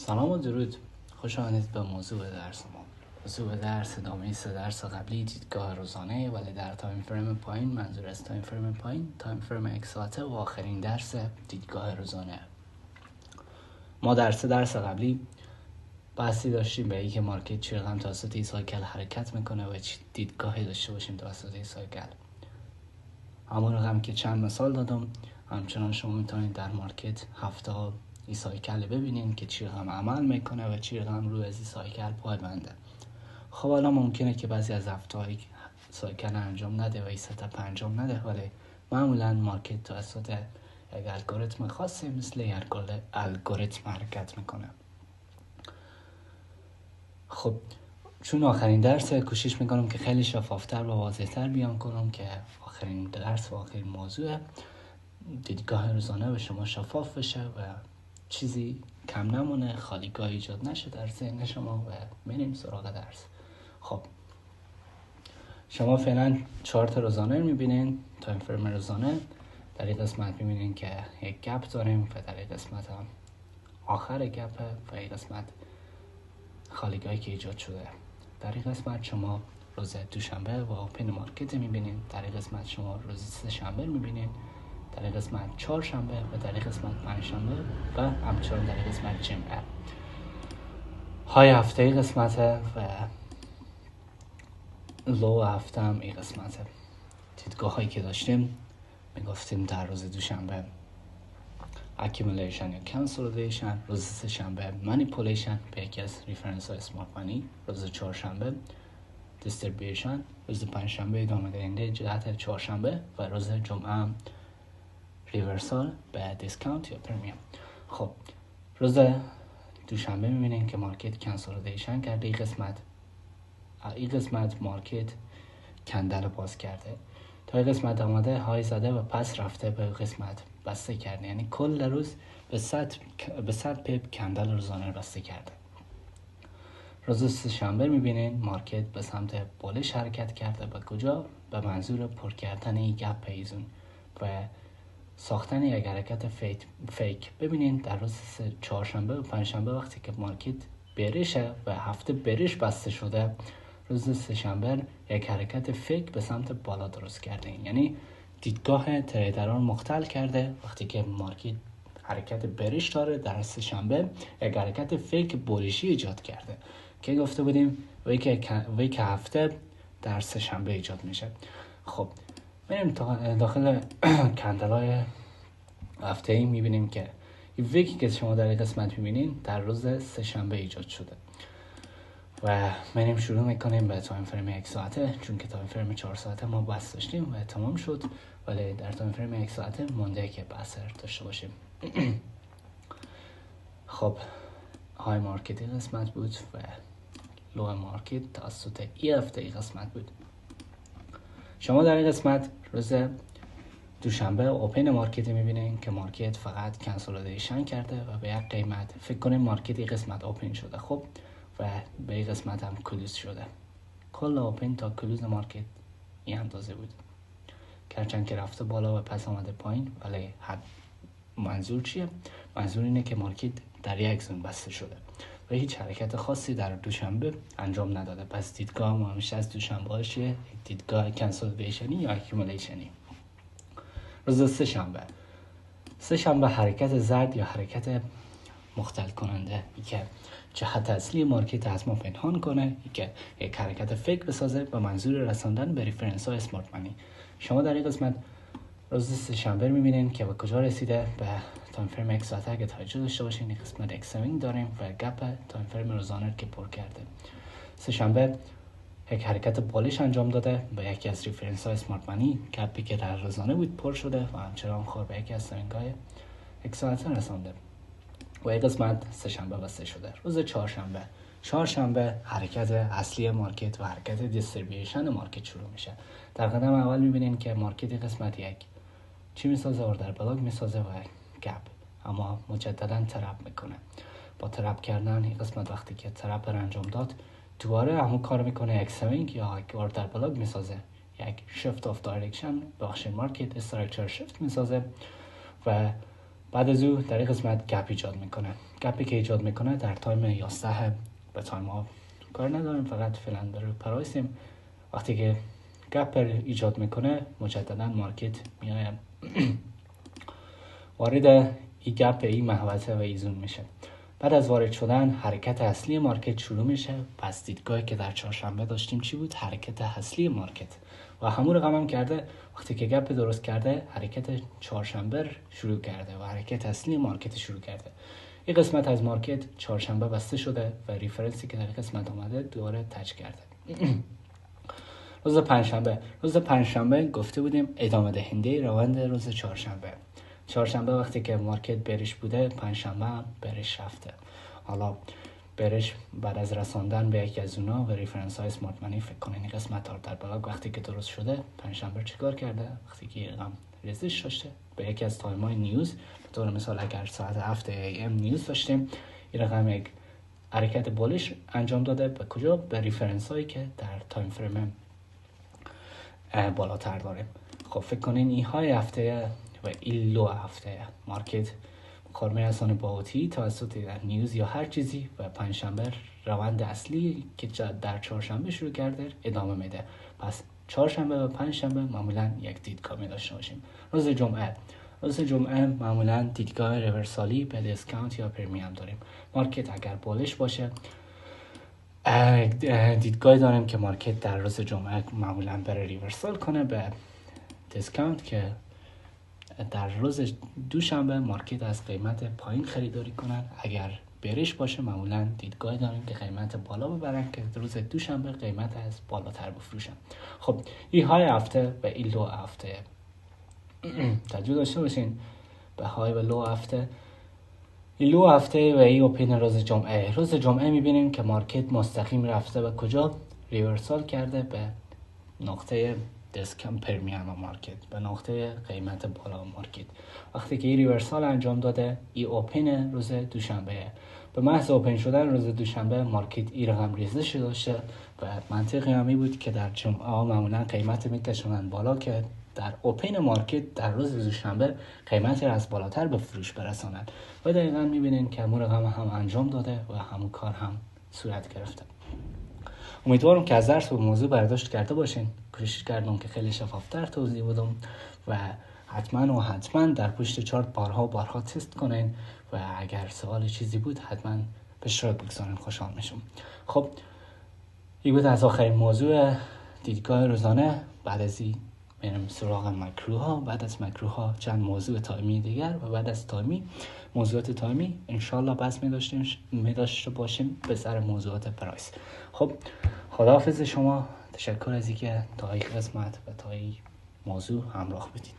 سلام و درود. خوش آمدید به موضوع درس ما. موضوع درس ادامه 3 درس قبلی دیدگاه روزانه، ولی در تایم فریم پایین، منظور از تایم فریم پایین تایم فریم یک ساعته و آخرین درس دیدگاه روزانه. ما در 3 درس قبلی بحثی داشتیم به اینکه مارکت چه رقم توسط این سایکل حرکت میکنه و چه دیدگاهی داشته باشیم توسط این سایکل. همون رقم که چند مثال دادم، همچنان شما میتونید در مارکت هفته ها این سایکل ببینین که چی رقم عمل میکنه و چی رقم روی از این سایکل پایبنده. خب حالا ممکنه که بعضی از هفته های سایکل انجام نده و این ستاپ انجام نده، ولی معمولا مارکت توسط یک الگوریتم خاصی مثل یک الگوریتم حرکت میکنه. خب چون آخرین درس کوشش میکنم که خیلی شفافتر و واضحتر بیان کنم که آخرین درس و آخرین موضوع دیدگاه روزانه به شما شفاف بشه و چیزی کم نمونه، خالیگاه ایجاد نشه در ذهن شما و بریم سراغ درس. خب شما فعلا چارت روزانه رو میبینین، تایم فریم روزانه. در این قسمت میبینین که یک گپ داریم و در این قسمت هم آخر گپه و این قسمت خالیگاهی که ایجاد شده. در این قسمت شما روز دوشنبه و اوپن مارکت میبینین، در این قسمت شما روز سه شنبه میبینین، در این قسمت چهارشنبه و در این قسمت پنجشنبه و همچنان در این قسمت جمعه. های هفته ای قسمته و لو هفته هم این قسمته. دیدگاه هایی که داشتیم میگفتیم در روز دوشنبه accumulation یا consolidation، روز سه شنبه manipulation به یکی از ریفرنس های اسمارت مانی، روز چهارشنبه distribution، روز پنجشنبه ادامه دهنده جهت چهارشنبه و روز جمعه هم ریورسال به دیسکانت یا پرمیوم. خب روز دوشنبه میبینین که مارکت کنسولیدیشن کرده. این قسمت مارکت کندل باز کرده، تا این قسمت آمده های زده و پس رفته به قسمت بسته کرده، یعنی کل روز به 100 پیپ کندل روزانه بسته کرده. روز سه شنبه میبینین مارکت به سمت بالش حرکت کرده. به کجا؟ به منظور پر کردن این گپ ایزون و ساختن یک حرکت فیک. ببینین در روز چهارشنبه و پنجشنبه وقتی که مارکت برشه و هفته برش بسته شده، روز سه شنبه یک حرکت فیک به سمت بالا درست کرده، یعنی دیدگاه تریدران مختل کرده. وقتی که مارکت حرکت برش داره، در سه شنبه یک حرکت فیک برشی ایجاد کرده که گفته بودیم وی که هفته در سه شنبه ایجاد میشه. خب بریم داخل کندلای هفته ای میبینیم که این ویکی که شما در این قسمت میبینین در روز سه شنبه ایجاد شده و بریم شروع میکنیم به تایم فریم یک ساعته، چون که تایم فریم 4 ساعته ما بحث داشتیم و تمام شد، ولی در تایم فریم یک ساعته مونده که بحث داشته باشیم. خب های مارکت این قسمت بود و لو مارکت توسط این هفته این قسمت بود. شما در این قسمت روز دوشنبه اوپن مارکت میبینین که مارکت فقط کنسولیدیشن کرده و به یک قیمت فکر کنیم مارکت این قسمت اوپن شده. خب و به این قسمت هم کلوز شده. کل اوپن تا کلوز مارکت این اندازه بود، گرچند که رفته بالا و پس آمده پایین، ولی منظور چیه؟ منظور اینه که مارکت در یک زون بسته شده و هیچ حرکت خاصی در دوشنبه انجام نداده. پس دیدگاه ما همیشه از دوشنبه هاشه دیدگاه کنسولیدیشنی یا اکیومولیشنی. روز سه شنبه حرکت زرد یا حرکت مختل کننده، که جهت اصلی مارکت از ما پنهان کنه، که یک حرکت فیک بسازه به منظور رساندن به ریفرنس های اسمارت مانی. شما در این قسمت روز سه شنبه میبینین که به کجا رسیده. به تایم فریم یک ساعته اگه توجه داشته باشین این قسمت اکسوینگ داریم و گپ تایم فریم روزانه که پر کرده. سه شنبه یک حرکت بالش انجام داده به یکی از ریفرنس های اسمارت مانی، گپی که در روزانه بود پر شده و همچنان خور به یکی از سوینگ های یک ساعته رسانده و یک قسمت سه شنبه بسته شده. روز چهارشنبه حرکت اصلی مارکت و حرکت دیستریبیوشن مارکت شروع میشه. در قدم اول میبینین که مارکت قسمت یک چی میسازه؟ اوردر بلاک میسازه و گپ، اما مجددا ترپ میکنه. با ترپ کردن این قسمت وقتی که ترپ رو انجام داد، دوباره همون کار میکنه، یک سوینگ یا یک اوردر بلاک میسازه، یک شیفت آف دایرکشن بخش مارکت استراکچر شیفت میسازه و بعد از او در این قسمت گپ ایجاد میکنه. گپی که ایجاد میکنه در تایم 11 به تایم ها کار نداریم، فقط فعلا برای پرایسیم. وقتی که گپ ایجاد میکنه مجددا مارکت میاد وارد این گپ این محوطه و ایزون میشه. بعد از وارد شدن حرکت اصلی مارکت شروع میشه. پس دیدگاهی که در چهارشنبه داشتیم چی بود؟ حرکت اصلی مارکت و همون رقم هم کرده. وقتی که گپ درست کرده حرکت چهارشنبه شروع کرده و حرکت اصلی مارکت شروع کرده. این قسمت از مارکت چهارشنبه بسته شده و ریفرنسی که در قسمت اومده دوباره تچ کرده. روز پنجشنبه گفته بودیم ادامه دهنده روند روز چهارشنبه وقتی که مارکت برش بوده، پنجشنبه هم برش رفته. حالا برش بعد از رساندن به یکی از اونا و ریفرنس های اسمارت منی فکر کنین این قسمت ها در بلاگ وقتی که درست شده، پنجشنبه چیکار کرده؟ وقتی که رقم ریزش داشته به یکی از تایم های نیوز، به طور مثال اگر ساعت 7 AM نیوز داشتیم، این رقم یک حرکت بالش انجام داده به کجا؟ به ریفرنس هایی که در تایم فریم بالاتر داریم. خب فکر کنین این های هفته و این لو هفته مارکت کارمه رسانه با اوتی توسط در نیوز یا هر چیزی و پنجشنبه روند اصلی که در چهارشنبه شروع کرده ادامه میده. پس چهارشنبه و پنجشنبه معمولا یک دیدگاه می داشته باشیم. روز جمعه معمولا دیدگاه ریورسالی به دیسکانت یا پرمیوم داریم. مارکت اگر بالش باشه دیدگاه داریم که مارکت در روز جمعه معمولا بره ریورسال کنه به دیسکانت، که در روز دوشنبه مارکت از قیمت پایین خریداری کنن. اگر برش باشه معمولا دیدگاه داریم که قیمت بالا ببرن که روز دوشنبه قیمت از بالاتر بفروشن. خب این های هفته و این لو هفته توجه داشته باشین. به های و لو هفته، این لو هفته و این اوپن روز جمعه میبینیم که مارکت مستقیم رفته به کجا؟ ریورسال کرده به نقطه دیسکانت پرمیوم مارکت، به نقطه قیمت بالا مارکت. وقتی که این ریورسال انجام داده، این اوپن روز دوشنبه، به محض اوپن شدن روز دوشنبه مارکت این رقم ریزش داشته و منطقی همی بود که در جمعه ها معمولا قیمت میکشونن بالا که در اوپن مارکت در روز دوشنبه قیمت را از بالاتر به فروش برسانن و دقیقا میبینین که همون رقم هم انجام داده و همون کار هم صورت گرفته. امیدوارم که از درس و موضوع برداشت کرده باشین. کوشش کردم که خیلی شفافتر توضیح بدم و حتما در پشت چارت بارها تست کنین و اگر سوال چیزی بود حتما به اشتراک بگذارین، خوشحال میشم. خب این بود از آخرین موضوع دیدگاه روزانه. بعد از این میرم سراغ مکروها. بعد از مکروها چند موضوع تایمی دیگر و بعد از تایمی موضوعات تایمی انشالله بس می داشته باشیم به سر موضوعات پرایس. خب خداحافظ شما. تشکر از اینکه تا این قسمت و تا این موضوع همراه بودید.